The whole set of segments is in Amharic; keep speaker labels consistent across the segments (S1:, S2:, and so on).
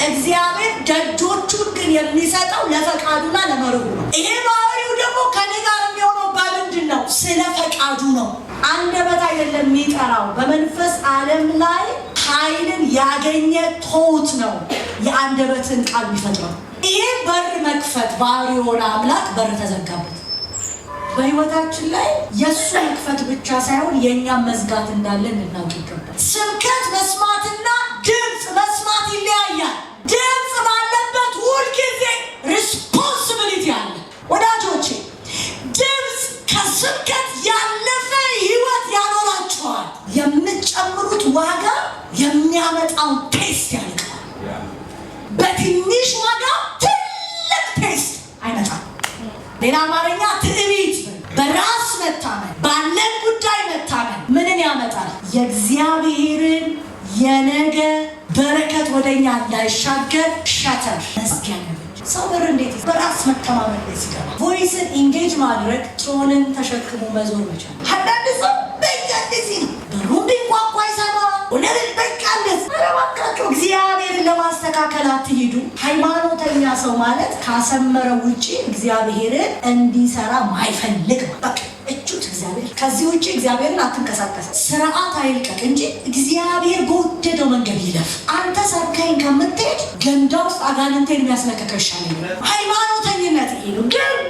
S1: እግዚአብሔር ደጆቹን ግን የሚሰጠው ለፈቃዱና ለመርሁ ነው። ይሄ ባህሪው ደግሞ ከኔ ጋር የሚሆነው በምንድን ነው? ስለ ፈቃዱ ነው። አንደበት አይደለም የሚጠራው። በመንፈስ ዓለም ላይ ኃይልን ያገኘ ቶት ነው የአንደበትን ቃል የሚፈጥረው። ይሄ በር መክፈት ባህሪ የሆነ አምላክ በር ተዘጋበት። በህይወታችን ላይ የሱ መክፈት ብቻ ሳይሆን የኛም መዝጋት እንዳለ እንድናውቅ ይገባል። ስብከት መስማትና ድምፅ መስማት ይለያያል። ድምፅ ባለበት ሁልጊዜ ሪስፖንሲቢሊቲ አለ። ወዳጆቼ ድምፅ ከስብከት ያለፈ ህይወት ያኖራቸዋል። የምትጨምሩት ዋጋ የሚያመጣውን ቴስት ያልቃል። በትንሽ ዋጋ ትልቅ ቴስት አይመጣም። ሌላ አማርኛ ትዕቢት፣ በራስ መታመን፣ ባለን ጉዳይ መታመን ምንን ያመጣል? የእግዚአብሔርን የነገ በረከት ወደኛ እንዳይሻገር ሸተር መዝጊያ ነው። ሰው በር እንዴት በራስ መተማመን ላይ ሲገባ ቮይስን ኢንጌጅ ማድረግ ጮንን ተሸክሞ መዞር መቻል። አንዳንድ ሰው በእንደዚህ ነው በሩን ቢንኳኳ ይሰማ ወለል በቃለት አረባካቸው። እግዚአብሔርን ለማስተካከል አትሄዱ። ሃይማኖተኛ ሰው ማለት ካሰመረው ውጪ እግዚአብሔርን እንዲሰራ ማይፈልግ በቃ እጁት እግዚአብሔር ከዚህ ውጪ እግዚአብሔርን አትንቀሳቀስ። ስርዓት አይልቀቅ እንጂ እግዚአብሔር በወደደው መንገድ ይለፍ። አንተ ሰብከኝ ከምትሄድ ገንዳ ውስጥ አጋንንቴን የሚያስለቀቀው ይሻላል። ሃይማኖተኝነት ይሄ ነው።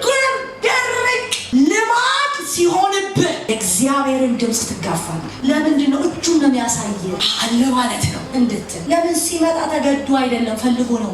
S1: ግን ደረቅ ልማድ ሲሆንብህ እግዚአብሔርን ድምፅ ትጋፋለህ። ለምንድን ነው? እጁን ነው የሚያሳየህ አለ ማለት ነው እንድትል። ለምን ሲመጣ ተገዶ አይደለም ፈልጎ ነው።